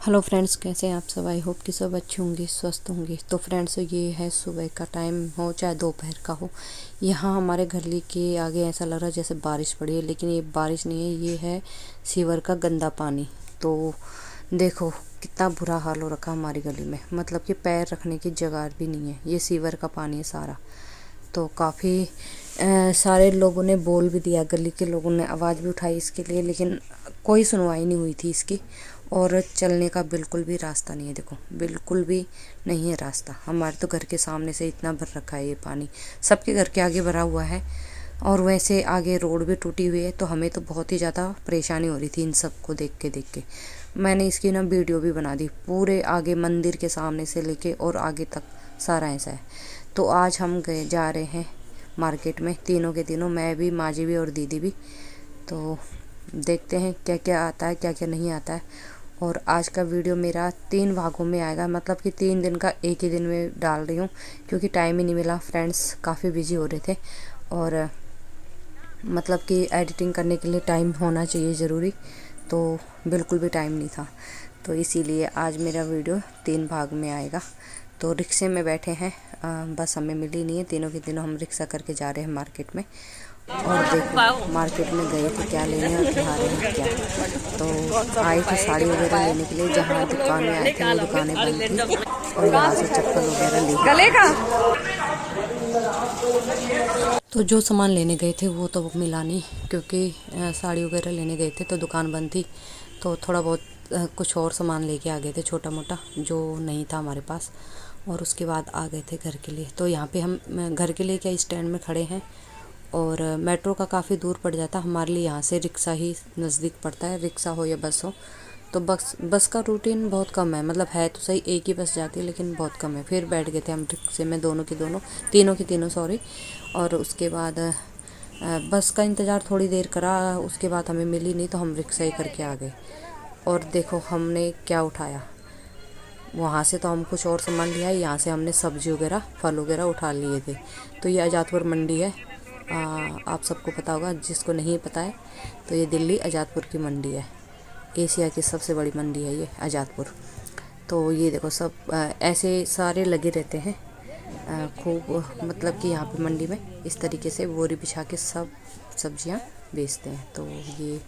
Hello friends, कैसे हैं आप सब। आई होप कि सब अच्छे होंगे, स्वस्थ होंगे। तो फ्रेंड्स, ये है सुबह का टाइम हो चाहे दोपहर का हो, यहाँ हमारे घर के आगे ऐसा लग रहा है जैसे बारिश पड़ी है, लेकिन ये बारिश नहीं है, ये है सीवर का गंदा पानी। तो देखो कितना बुरा हाल हो रखा हमारी गली में, मतलब कि पैर रखने की जगह भी नहीं है। ये सीवर का पानी है सारा। तो काफ़ी सारे लोगों ने बोल भी दिया, गली के लोगों ने आवाज़ भी उठाई इसके लिए, लेकिन कोई सुनवाई नहीं हुई थी इसकी। और चलने का बिल्कुल भी रास्ता नहीं है, देखो बिल्कुल भी नहीं है रास्ता। हमारे तो घर के सामने से इतना भर रखा है ये पानी, सबके घर के आगे भरा हुआ है। और वैसे आगे रोड भी टूटी हुई है, तो हमें तो बहुत ही ज़्यादा परेशानी हो रही थी इन सब को देख के। मैंने इसकी ना वीडियो भी बना दी, पूरे आगे मंदिर के सामने से लेके और आगे तक सारा ऐसा है। तो आज हम जा रहे हैं मार्केट में, तीनों के तीनों, मैं भी, माँ जी भी और दीदी भी। तो देखते हैं क्या क्या आता है, क्या क्या नहीं आता है। और आज का वीडियो मेरा 3 भागों में आएगा, मतलब कि 3 दिन का एक ही दिन में डाल रही हूँ, क्योंकि टाइम ही नहीं मिला। फ्रेंड्स काफ़ी बिजी हो रहे थे, और मतलब कि एडिटिंग करने के लिए टाइम होना चाहिए ज़रूरी, तो बिल्कुल भी टाइम नहीं था। तो इसीलिए आज मेरा वीडियो 3 भाग में आएगा। तो रिक्शे में बैठे हैं, बस हमें मिली नहीं है, तीनों के तीनों हम रिक्शा करके जा रहे हैं मार्केट में। और देखो मार्केट में गए थे क्या लेने और खा रहे हैं क्या। तो आए थे साड़ी वगैरह लेने के लिए, जहाँ दुकान में आए थे वो दुकानें बंद थी, और यहाँ से चप्पल वगैरह ले तो जो सामान लेने गए थे वो तो मिला नहीं, क्योंकि साड़ी वगैरह लेने गए थे तो दुकान बंद थी। तो थोड़ा बहुत कुछ और सामान लेके आ गए थे, छोटा मोटा जो नहीं था हमारे पास, और उसके बाद आ गए थे घर के लिए। तो यहाँ पे हम घर के लिए क्या स्टैंड में खड़े हैं, और मेट्रो का काफ़ी दूर पड़ जाता हमारे लिए, यहाँ से रिक्शा ही नज़दीक पड़ता है, रिक्शा हो या बस हो। तो बस का रूटीन बहुत कम है, मतलब है तो सही, एक ही बस जाती है लेकिन बहुत कम है। फिर बैठ गए थे हम रिक्शे में, तीनों की तीनों सॉरी। और उसके बाद बस का इंतज़ार थोड़ी देर करा, उसके बाद हमें मिली नहीं, तो हम रिक्शा ही करके आ गए। और देखो हमने क्या उठाया, वहाँ से तो हम कुछ और सामान लिया, यहाँ से हमने सब्जी वगैरह, फल वगैरह उठा लिए थे। तो ये आज़ादपुर मंडी है, आप सबको पता होगा, जिसको नहीं पता है तो ये दिल्ली आज़ादपुर की मंडी है, एशिया की सबसे बड़ी मंडी है ये आज़ादपुर। तो ये देखो सब ऐसे सारे लगे रहते हैं खूब, मतलब कि यहाँ पे मंडी में इस तरीके से बोरी बिछा के सब सब्जियाँ बेचते हैं। तो ये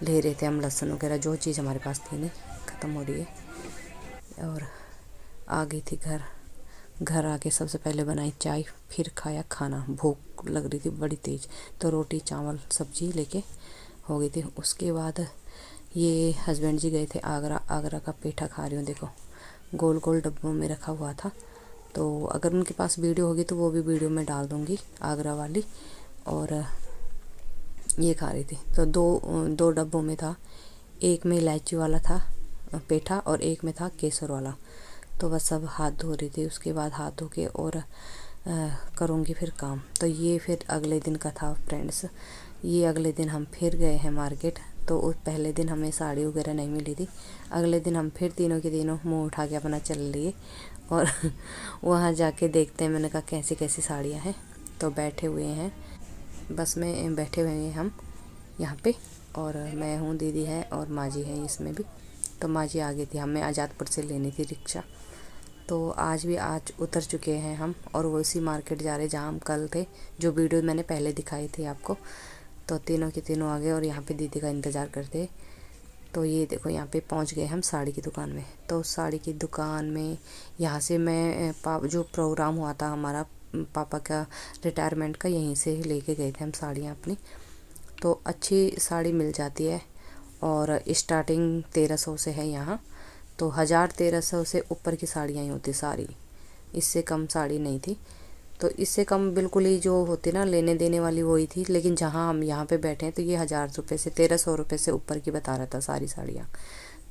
ले रहे थे हम लहसुन वगैरह, जो चीज़ हमारे पास थी नहीं, ख़त्म हो रही है। और आ गई थी घर आके सबसे पहले बनाई चाय, फिर खाया खाना। भूख लग रही थी बड़ी तेज़, तो रोटी चावल सब्जी लेके हो गई थी। उसके बाद ये हस्बैंड जी गए थे आगरा का पेठा खा रही हूँ, देखो गोल गोल डब्बों में रखा हुआ था। तो अगर उनके पास वीडियो होगी तो वो भी वीडियो में डाल दूँगी, आगरा वाली। और ये खा रही थी, तो दो डब्बों में था, एक में इलायची वाला था पेठा और एक में था केसर वाला। तो बस सब हाथ धो रही थी, उसके बाद हाथ धो के और करूँगी फिर काम। तो ये फिर अगले दिन का था फ्रेंड्स। ये अगले दिन हम फिर गए हैं मार्केट। तो उस पहले दिन हमें साड़ी वगैरह नहीं मिली थी, अगले दिन हम फिर तीनों के तीनों मुंह उठा के अपना चल लिए, और वहाँ जाके देखते हैं, मैंने कहा कैसी कैसी साड़ियाँ हैं। तो बैठे हुए हैं, बस में बैठे हुए हैं हम यहाँ पे, और मैं हूँ, दीदी है और माँ जी है इसमें भी। तो माँ जी आ गई थी, हमें आज़ादपुर से लेनी थी रिक्शा। तो आज उतर चुके हैं हम, और वो इसी मार्केट जा रहे जहाँ हम कल थे, जो वीडियो मैंने पहले दिखाई थी आपको। तो तीनों के तीनों आ गए और यहाँ पे दीदी का इंतज़ार करते। तो ये देखो यहाँ पे पहुँच गए हम साड़ी की दुकान में। तो साड़ी की दुकान में यहाँ से मैं जो प्रोग्राम हुआ था हमारा पापा का रिटायरमेंट का, यहीं से ही लेके गए थे हम साड़ियाँ अपनी। तो अच्छी साड़ी मिल जाती है, और स्टार्टिंग 1300 से है यहाँ। तो 1000-1300 से ऊपर की साड़ियाँ ही होती सारी, इससे कम साड़ी नहीं थी। तो इससे कम बिल्कुल ही जो होती ना लेने देने वाली वही थी, लेकिन जहाँ हम यहाँ पे बैठे हैं तो ये 1000 रुपये से 1300 रुपये से ऊपर की बता रहा था सारी साड़ियाँ।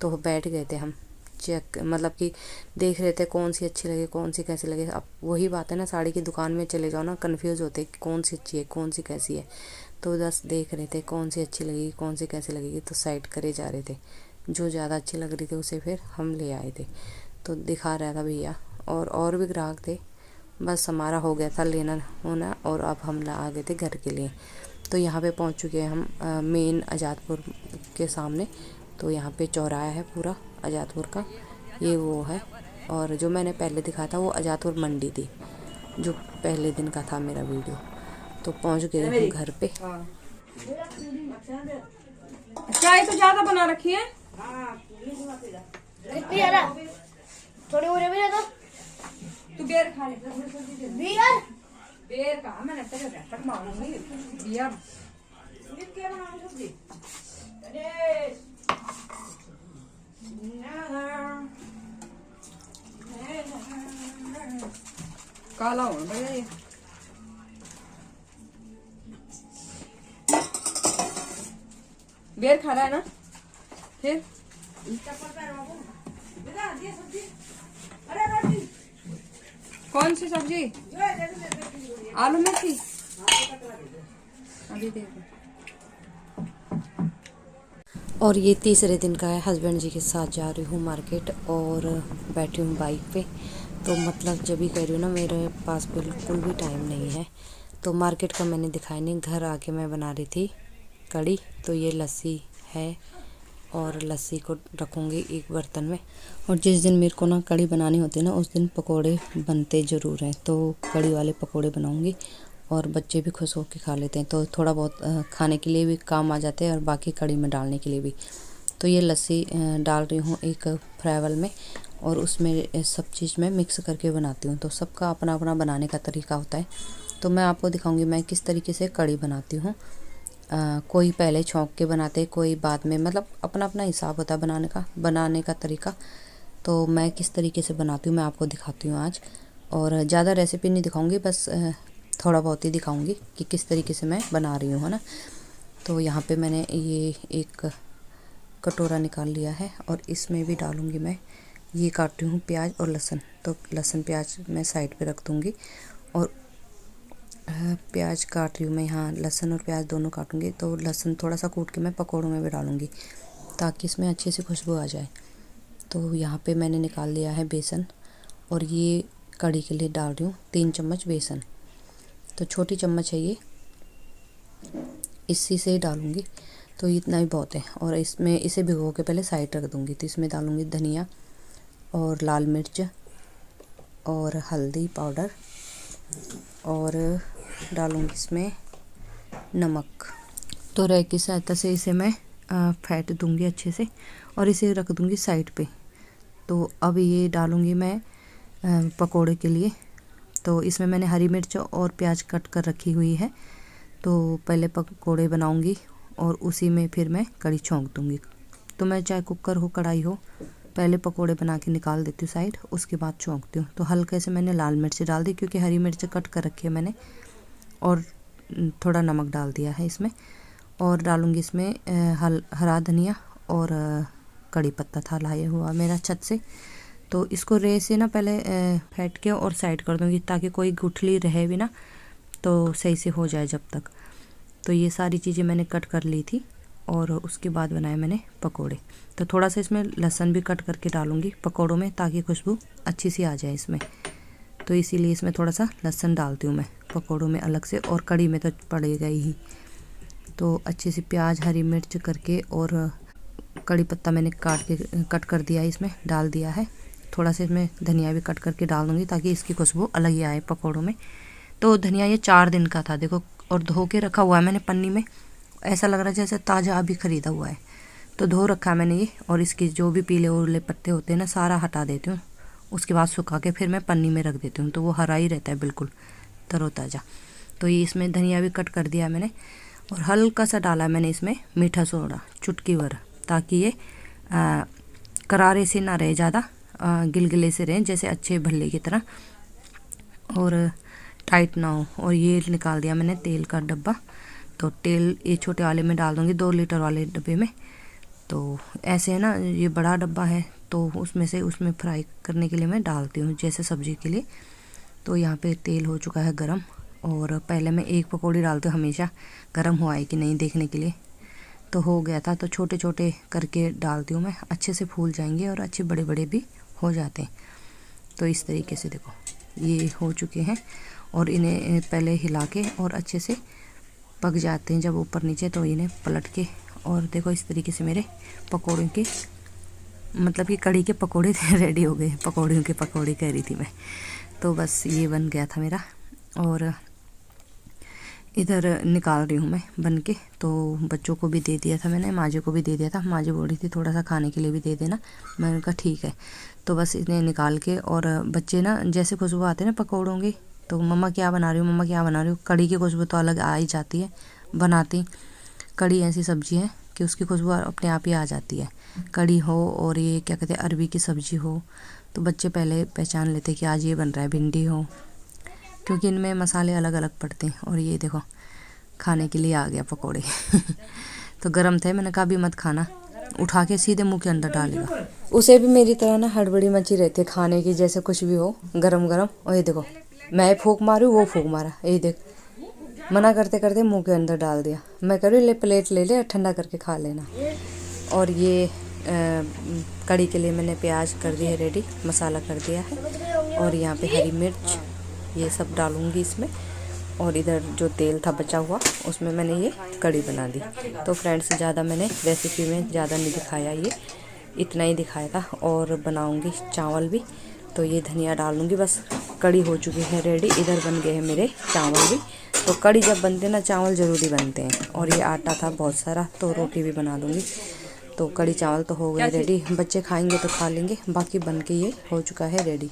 तो बैठ गए थे हम, चेक मतलब कि देख रहे थे कौन सी अच्छी लगे, कौन सी कैसी लगे। अब वही बात है ना, साड़ी की दुकान में चले जाओ ना, कन्फ्यूज़ होते कि कौन सी अच्छी है कौन सी कैसी है। तो बस देख रहे थे कौन सी अच्छी लगेगी कौन सी कैसी लगेगी, तो साइड करे जा रहे थे, जो ज़्यादा अच्छी लग रही थी उसे फिर हम ले आए थे। तो दिखा रहा था भैया, और भी ग्राहक थे। बस हमारा हो गया था लेना होना, और अब हम आ गए थे घर के लिए। तो यहाँ पे पहुँच चुके हैं हम मेन आज़ादपुर के सामने। तो यहाँ पे चौराहा है पूरा आज़ादपुर का, ये वो है। और जो मैंने पहले दिखाया था वो आज़ादपुर मंडी थी, जो पहले दिन का था मेरा वीडियो। तो पहुंच गए हम घर पे। चाय तो ज्यादा बना रखी है। थोड़ी उरे भी दे दो। तू बेर खा ले। बियर बेर का मैंने तेरे रटक मारूंगी। बियर क्या बनाऊं सब्जी? अरे काला हो भैया ये। बेर खा रहा है ना? फिर कौन सी सब्जी? आलू मेथी। अभी देखो। और ये तीसरे दिन का है। हस्बैंड जी के साथ जा रही हूँ मार्केट और बैठी हूँ बाइक पे। तो मतलब जब भी कह रही हूँ ना, मेरे पास बिल्कुल भी टाइम नहीं है। तो मार्केट का मैंने दिखाया नहीं, घर आके मैं बना रही थी कढ़ी। तो ये लस्सी है और लस्सी को रखूँगी एक बर्तन में। और जिस दिन मेरे को ना कढ़ी बनानी होती है ना, उस दिन पकोड़े बनते ज़रूर हैं। तो कढ़ी वाले पकोड़े बनाऊँगी और बच्चे भी खुश होकर खा लेते हैं। तो थोड़ा बहुत खाने के लिए भी काम आ जाते हैं और बाकी कढ़ी में डालने के लिए भी। तो ये लस्सी डाल रही हूँ एक फ्राइवल में और उसमें सब चीज़ मैं मिक्स करके बनाती हूँ। तो सबका अपना अपना बनाने का तरीका होता है। तो मैं आपको दिखाऊंगी मैं किस तरीके से कढ़ी बनाती हूँ। कोई पहले छौंक के बनाते, कोई बाद में, मतलब अपना अपना हिसाब होता है बनाने का तरीका। तो मैं किस तरीके से बनाती हूँ मैं आपको दिखाती हूँ आज। और ज़्यादा रेसिपी नहीं दिखाऊंगी, बस थोड़ा बहुत ही दिखाऊंगी कि किस तरीके से मैं बना रही हूँ, है ना। तो यहाँ पे मैंने ये एक कटोरा निकाल लिया है और इसमें भी डालूँगी मैं, ये काटती हूँ प्याज और लहसुन। तो लहसुन प्याज मैं साइड पे रख दूँगी और प्याज काट रही हूँ मैं यहाँ, लहसुन और प्याज दोनों काटूँगी। तो लहसुन थोड़ा सा कूट के मैं पकौड़ों में भी डालूँगी ताकि इसमें अच्छी सी खुशबू आ जाए। तो यहाँ पे मैंने निकाल लिया है बेसन और ये कढ़ी के लिए डाल रही हूँ 3 चम्मच बेसन। तो छोटी चम्मच है ये, इसी से ही डालूँगी। तो इतना ही बहुत है। और इसमें इसे भिगो के पहले साइड रख दूँगी। तो इसमें डालूँगी धनिया और लाल मिर्च और हल्दी पाउडर और डालूँगी इसमें नमक। तो रैक की सहायता से इसे मैं फेंट दूँगी अच्छे से और इसे रख दूँगी साइड पे। तो अब ये डालूँगी मैं पकोड़े के लिए। तो इसमें मैंने हरी मिर्च और प्याज कट कर रखी हुई है। तो पहले पकोड़े बनाऊँगी और उसी में फिर मैं कढ़ी छौंक दूँगी। तो मैं चाहे कुकर हो कढ़ाई हो, पहले पकोड़े बना के निकाल देती हूँ साइड, उसके बाद छौंकती हूँ। तो हल्के से मैंने लाल मिर्च डाल दी क्योंकि हरी मिर्च कट कर रखी है मैंने, और थोड़ा नमक डाल दिया है इसमें। और डालूँगी इसमें हरा धनिया और कड़ी पत्ता था लाया हुआ मेरा छत से। तो इसको रे से ना पहले फेंट के और साइड कर दूँगी ताकि कोई गुठली रहे भी ना, तो सही से हो जाए जब तक। तो ये सारी चीज़ें मैंने कट कर ली थी और उसके बाद बनाए मैंने पकोड़े। तो थोड़ा सा इसमें लहसुन भी कट करके डालूँगी पकोड़ों में ताकि खुशबू अच्छी सी आ जाए इसमें। तो इसीलिए इसमें थोड़ा सा लहसुन डालती हूँ मैं पकोड़ों में अलग से, और कढ़ी में तो पड़ेगा ही। तो अच्छे से प्याज हरी मिर्च करके और कड़ी पत्ता मैंने कट कर दिया, इसमें डाल दिया है। थोड़ा सा इसमें धनिया भी कट करके डाल दूँगी ताकि इसकी खुशबू अलग ही आए पकोड़ों में। तो धनिया ये 4 दिन का था देखो, और धो के रखा हुआ है मैंने पन्नी में। ऐसा लग रहा है जैसे ताज़ा अभी ख़रीदा हुआ है। तो धो रखा है मैंने ये, और इसके जो भी पीले उरले पत्ते होते हैं ना, सारा हटा देती हूँ। उसके बाद सुखा के फिर मैं पन्नी में रख देती हूँ, तो वो हरा ही रहता है बिल्कुल तरोताज़ा। तो ये इसमें धनिया भी कट कर दिया मैंने, और हल्का सा डाला मैंने इसमें मीठा सोडा चुटकी भर, ताकि ये करारे से ना रहे, ज़्यादा गिलगिले से रहे, जैसे अच्छे भल्ले की तरह, और टाइट ना हो। और ये निकाल दिया मैंने तेल का डब्बा। तो तेल ये छोटे वाले में डाल दूँगी, 2 लीटर वाले डब्बे में। तो ऐसे है ना, ये बड़ा डब्बा है तो उसमें फ्राई करने के लिए मैं डालती हूँ जैसे सब्जी के लिए। तो यहाँ पे तेल हो चुका है गरम, और पहले मैं एक पकौड़ी डालती हूँ हमेशा, गरम हुआ है कि नहीं देखने के लिए। तो हो गया था, तो छोटे छोटे करके डालती हूँ मैं, अच्छे से फूल जाएंगे और अच्छे बड़े बड़े भी हो जाते हैं। तो इस तरीके से देखो ये हो चुके हैं, और इन्हें पहले हिला के और अच्छे से पक जाते हैं जब ऊपर नीचे, तो इन्हें पलट के, और देखो इस तरीके से मेरे पकौड़ों के मतलब कि कड़ी के पकोड़े रेडी हो गए, पकौड़ियों के पकौड़े कह रही थी मैं। तो बस ये बन गया था मेरा, और इधर निकाल रही हूँ मैं बन के। तो बच्चों को भी दे दिया था मैंने, माँ जी को भी दे दिया था। माँ जी बोल रही थी थोड़ा सा खाने के लिए भी दे देना, मैंने कहा ठीक है। तो बस इन्हें निकाल के, और बच्चे ना जैसे खुशबू आते हैं ना पकौड़ों की, तो मम्मा क्या बना रही हो, मम्मा क्या बना रही हो। कड़ी की खुशबू तो अलग आ ही जाती है बनाती। कड़ी ऐसी सब्जी है कि उसकी खुशबू अपने आप ही आ जाती है। कड़ी हो और ये क्या कहते हैं अरबी की सब्जी हो, तो बच्चे पहले पहचान लेते कि आज ये बन रहा है। भिंडी हो, क्योंकि इनमें मसाले अलग अलग पड़ते हैं। और ये देखो खाने के लिए आ गया पकोड़े तो गरम थे, मैंने कहा अभी मत खाना, उठा के सीधे मुंह के अंदर डालेगा। उसे भी मेरी तरह ना हड़बड़ी मची रहती है खाने की, जैसे कुछ भी हो गरम गरम। और ये देखो मैं फूंक मारी, वो फूंक मारा, ये देख मना करते करते मुंह के अंदर डाल दिया। मैं कह रही ले प्लेट ले ले, ठंडा करके खा लेना। और ये कड़ी के लिए मैंने प्याज कर दी है रेडी, मसाला कर दिया है, और यहाँ पे हरी मिर्च ये सब डालूंगी इसमें। और इधर जो तेल था बचा हुआ उसमें मैंने ये कड़ी बना दी। तो फ्रेंड्स ज़्यादा मैंने रेसिपी में ज़्यादा नहीं दिखाया, ये इतना ही दिखाया था। और बनाऊंगी चावल भी, तो ये धनिया डालूंगी। बस कड़ी हो चुकी है रेडी, इधर बन गए हैं मेरे चावल भी। तो कड़ी जब बनते हैं ना, चावल ज़रूरी बनते हैं। और ये आटा था बहुत सारा, तो रोटी भी बना दूँगी। तो कड़ी चावल तो हो गए रेडी, बच्चे खाएंगे तो खा लेंगे, बाकी बन के ये हो चुका है रेडी।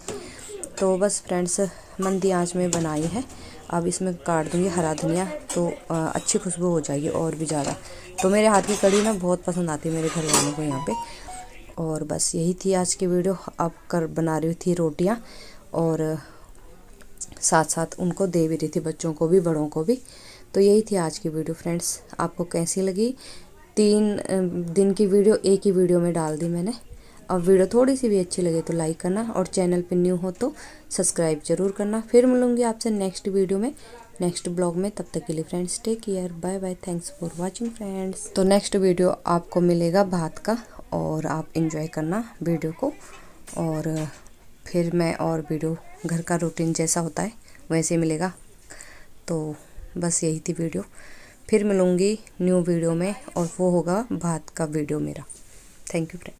तो बस फ्रेंड्स मंदी आंच में बनाई है। अब इसमें काट दूंगी हरा धनिया, तो अच्छी खुशबू हो जाएगी और भी ज़्यादा। तो मेरे हाथ की कड़ी ना बहुत पसंद आती है मेरे घर वालों को यहाँ पे। और बस यही थी आज की वीडियो। अब बना रही थी रोटियाँ, और साथ साथ उनको दे भी रही थी, बच्चों को भी बड़ों को भी। तो यही थी आज की वीडियो फ्रेंड्स। आपको कैसी लगी? 3 दिन की वीडियो एक ही वीडियो में डाल दी मैंने। अब वीडियो थोड़ी सी भी अच्छी लगे तो लाइक करना, और चैनल पे न्यू हो तो सब्सक्राइब जरूर करना। फिर मिलूंगी आपसे नेक्स्ट वीडियो में, नेक्स्ट ब्लॉग में। तब तक के लिए friends take care, bye bye, thanks for watching friends. तो नेक्स्ट वीडियो आपको मिलेगा भात का, और आप एंजॉय करना वीडियो को। और फिर मैं और वीडियो घर का रूटीन जैसा होता है वैसे मिलेगा। तो बस यही थी वीडियो। फिर मिलूंगी न्यू वीडियो में, और वो होगा भात का वीडियो मेरा। Thank you friend.